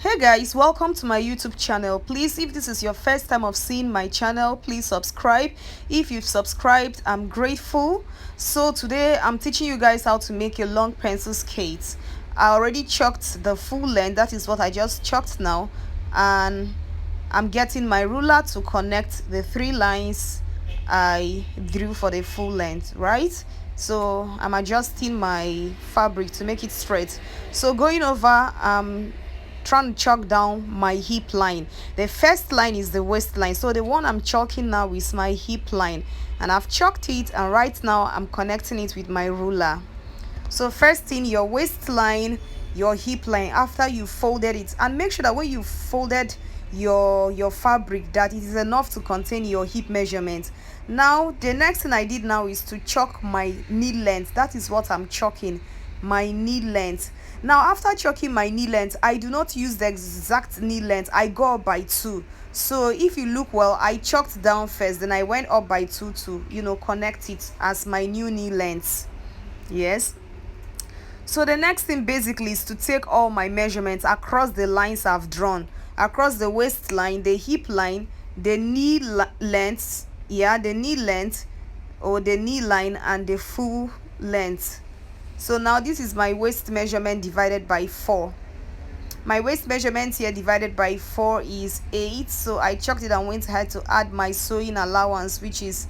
Hey guys, welcome to my YouTube channel. Please, if this is your first time of seeing my channel, please subscribe. If you've subscribed, I'm grateful. So today I'm teaching you guys how to make a long pencil skate. I already chalked the full length. That is what I just chalked now, and I'm getting my ruler to connect the 3 lines I drew for the full length, right? So I'm adjusting my fabric to make it straight. So going over, trying to chalk down my hip line. The first line is the waistline, so the one I'm chalking now is my hip line, and I've chalked it, and right now I'm connecting it with my ruler. So first thing, your waistline, your hip line, after you folded it, and make sure that when you folded your fabric, that it is enough to contain your hip measurement. Now the next thing I did now is to chalk my knee length. That is what I'm chalking, my knee length. Now after chalking my knee length, I do not use the exact knee length, I go up by 2. So if you look well, I chalked down first, then I went up by 2 to connect it as my new knee length. Yes. So the next thing basically is to take all my measurements across the lines I've drawn, across the waistline, the hip line, the knee length, the knee length or the knee line, and the full length. So now this is my waist measurement divided by 4. My waist measurement here divided by 4 is 8. So I chalked it and went ahead to add my sewing allowance, which is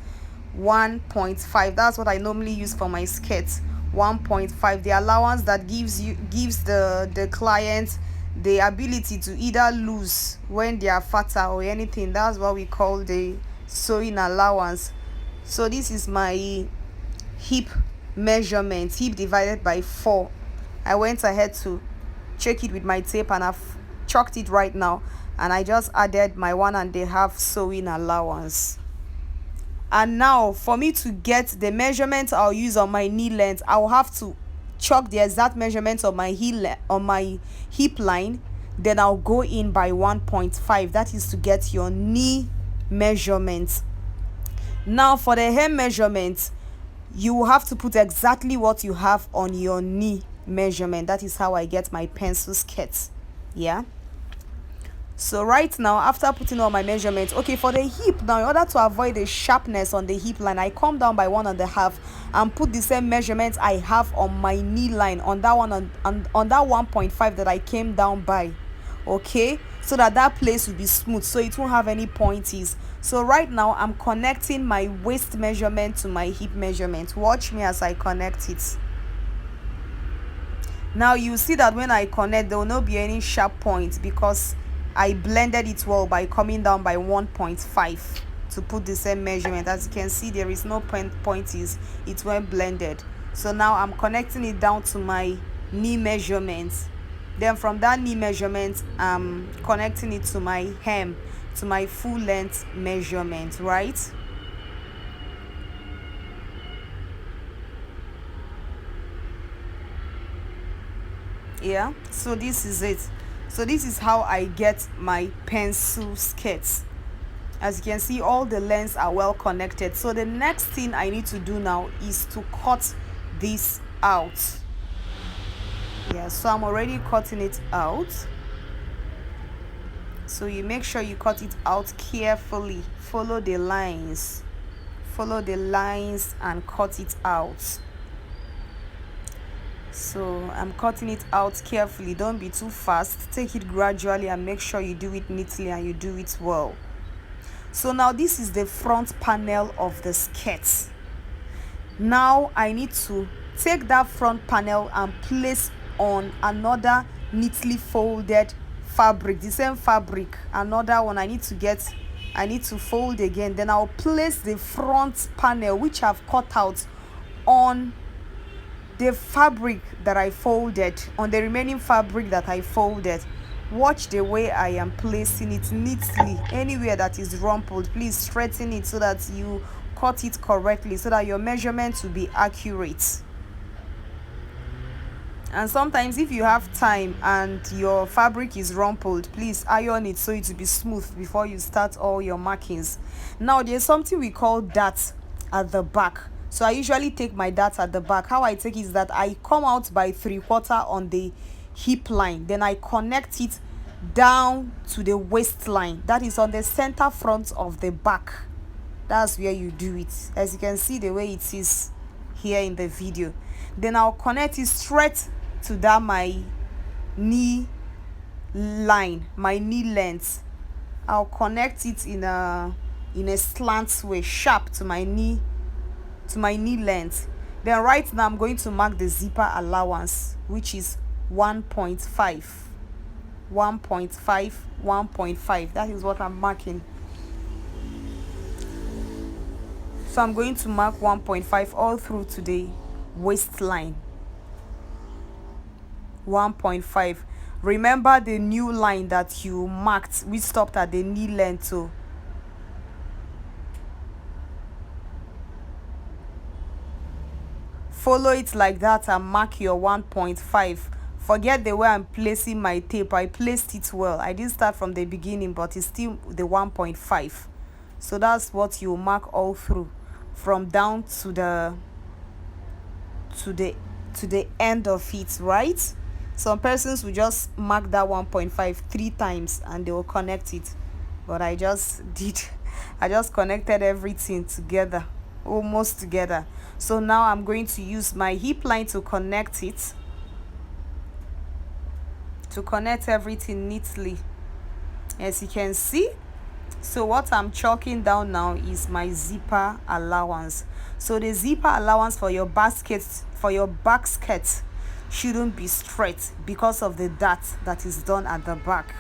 1.5. That's what I normally use for my skirts. 1.5, the allowance that gives the client the ability to either lose when they are fatter or anything. That's what we call the sewing allowance. So this is my hip measurement, hip divided by 4. I went ahead to check it with my tape, and I've chalked it right now, and I just added my 1.5 sewing allowance. And now for me to get the measurement I'll use on my knee length, I'll have to chalk the exact measurement of my hip line, then I'll go in by 1.5. that is to get your knee measurement. Now for the hem measurement, you will have to put exactly what you have on your knee measurement. That is how I get my pencil skirts. So right now, after putting all my measurements, okay, for the hip now, in order to avoid the sharpness on the hip line, I come down by 1.5 and put the same measurements I have on my knee line on that one, on that 1.5 that I came down by. Okay, so that place will be smooth, so it won't have any pointies. So right now I'm connecting my waist measurement to my hip measurement. Watch me as I connect it. Now you see that when I connect, there will not be any sharp points because I blended it well by coming down by 1.5 to put the same measurement. As you can see, there is no pointies, it went blended. So now I'm connecting it down to my knee measurement. Then from that knee measurement, I'm connecting it to my hem, to my full length measurement, right? So this is it. So this is how I get my pencil skirts. As you can see, all the lengths are well connected. So the next thing I need to do now is to cut this out. So I'm already cutting it out. So you make sure you cut it out carefully. Follow the lines and cut it out. So I'm cutting it out carefully. Don't be too fast, take it gradually, and make sure you do it neatly and you do it well. So now this is the front panel of the skirt. Now I need to take that front panel and place on another neatly folded fabric, the same fabric, another one I need to fold again. Then I'll place the front panel, which I've cut out, on the fabric that I folded, on the remaining fabric that I folded. Watch the way I am placing it neatly. Anywhere that is rumpled, please straighten it so that you cut it correctly, so that your measurements will be accurate. And sometimes if you have time and your fabric is rumpled, please iron it so it will be smooth before you start all your markings. Now there's something we call dart at the back. So I usually take my dart at the back. How I take it is that I come out by 3/4 on the hip line, then I connect it down to the waistline, that is on the center front of the back. That's where you do it, as you can see the way it is here in the video. Then I'll connect it straight to that my knee line, my knee length. I'll connect it in a slant way, sharp to my knee length. Then right now I'm going to mark the zipper allowance, which is 1.5. 1.5. That is what I'm marking. So I'm going to mark 1.5 all through to the waistline. 1.5. Remember the new line that you marked, we stopped at the knee length. So follow it like that and mark your 1.5. Forget the way I'm placing my tape. I placed it well. I didn't start from the beginning, but it's still the 1.5. So that's what you mark all through, from down to the end of it, right? Some persons will just mark that 1.5 3 times and they will connect it, but I just connected everything together, almost together. So now I'm going to use my hip line to connect it, to connect everything neatly, as you can see. So what I'm chalking down now is my zipper allowance. So the zipper allowance for your basket, for your back skirt, shouldn't be straight because of the dart that is done at the back.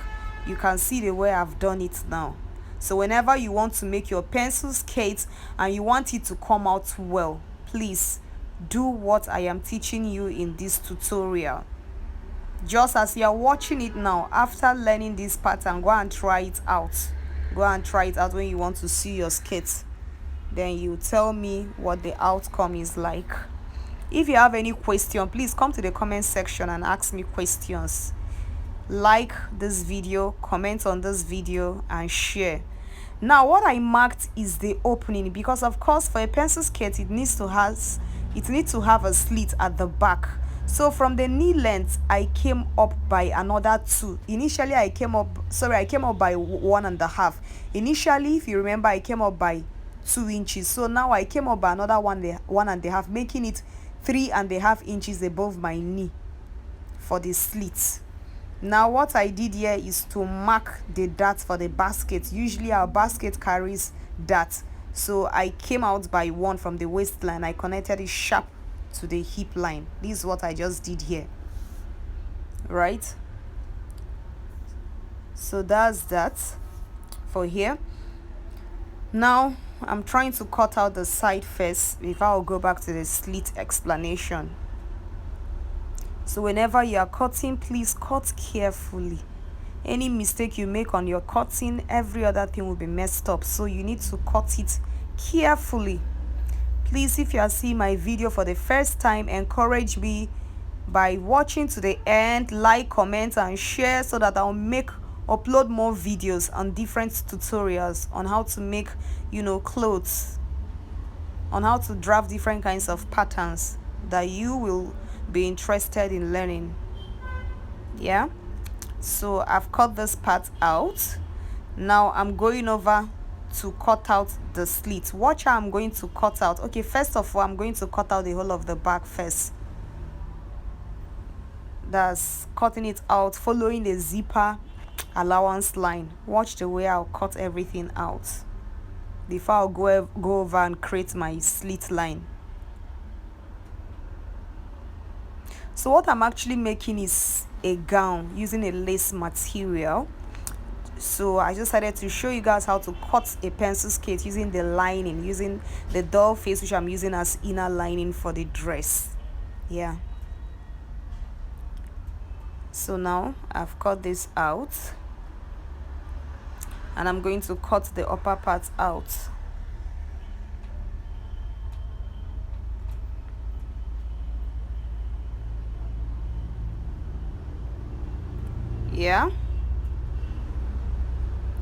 You can see the way I've done it now. So whenever you want to make your pencil skirt and you want it to come out well, please do what I am teaching you in this tutorial. Just as you are watching it now, after learning this pattern, go and try it out. Go and try it out when you want to see your skirt. Then you tell me what the outcome is like. If you have any question, please come to the comment section and ask me questions. Like this video, comment on this video, and share. Now what I marked is the opening, because of course for a pencil skirt it needs to have a slit at the back. So from the knee length I came up by another 2. Initially I came up by 1.5. Initially, if you remember, I came up by 2 inches. So now I came up by another 1.5, making it 3.5 inches above my knee for the slit. Now what I did here is to mark the dart for the basket. Usually our basket carries dart, so I came out by 1 from the waistline. I connected it sharp to the hip line. This is what I just did here, right? So that's that for here. Now I'm trying to cut out the side first before I'll go back to the slit explanation. So whenever you are cutting, please cut carefully. Any mistake you make on your cutting, every other thing will be messed up. So you need to cut it carefully. Please, if you are seeing my video for the first time, encourage me by watching to the end, like, comment, and share, so that I'll upload more videos on different tutorials on how to make, clothes, on how to draft different kinds of patterns that you will be interested in learning. Yeah, so I've cut this part out. Now I'm going over to cut out the slit. Watch how I'm going to cut out. Okay, first of all, I'm going to cut out the whole of the back first. That's cutting it out following the zipper allowance line. Watch the way I'll cut everything out before I'll go over and create my slit line. So what I'm actually making is a gown using a lace material. So I just decided to show you guys how to cut a pencil skirt using the lining, using the doll face, which I'm using as inner lining for the dress. Yeah. So now I've cut this out, and I'm going to cut the upper part out. Yeah,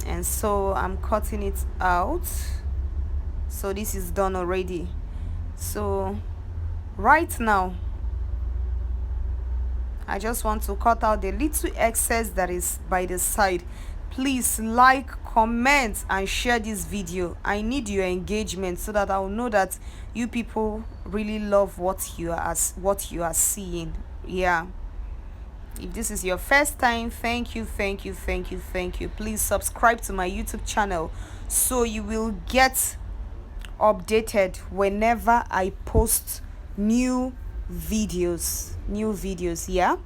and so I'm cutting it out. So this is done already. So right now I just want to cut out the little excess that is by the side. Please like, comment and share this video. I need your engagement so that I'll know that you people really love what you are seeing. Yeah, if this is your first time, thank you, thank you, thank you, thank you. Please subscribe to my YouTube channel so you will get updated whenever I post new videos. Yeah,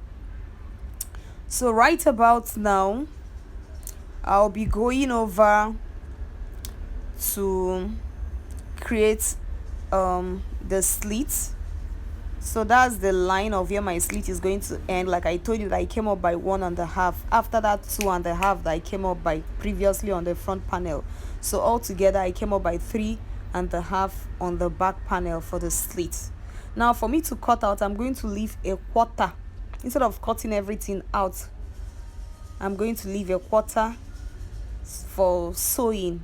so right about now I'll be going over to create the slits. So that's the line of where my slit is going to end. Like I told you that I came up by 1.5, after that 2.5 that I came up by previously on the front panel. So altogether I came up by 3.5 on the back panel for the slit. Now for me to cut out, I'm going to leave a quarter. Instead of cutting everything out, I'm going to leave a quarter for sewing,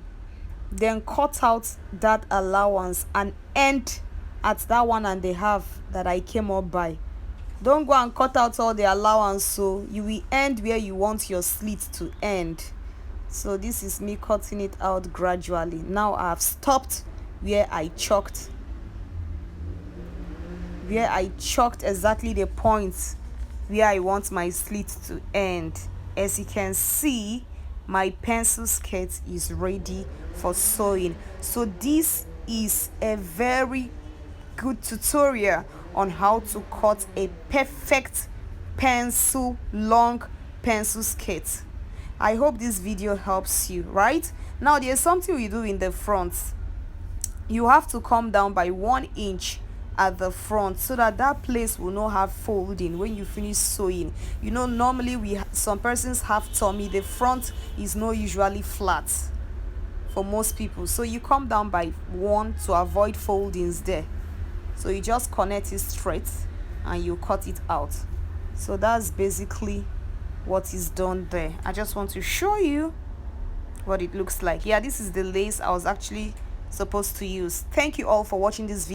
then cut out that allowance and end at that 1.5 that I came up by. Don't go and cut out all the allowance, so you will end where you want your slit to end. So this is me cutting it out gradually. Now I have stopped where I chalked exactly the point where I want my slit to end. As you can see, my pencil skirt is ready for sewing. So this is a very good tutorial on how to cut a perfect long pencil skirt. I hope this video helps you. Right now, there's something we do in the front. You have to come down by 1 inch at the front so that that place will not have folding when you finish sewing. You know, normally some persons have tummy. The front is not usually flat for most people, so you come down by 1 to avoid foldings there. So you just connect it straight and you cut it out. So that's basically what is done there. I just want to show you what it looks like. Yeah, this is the lace I was actually supposed to use. Thank you all for watching this video.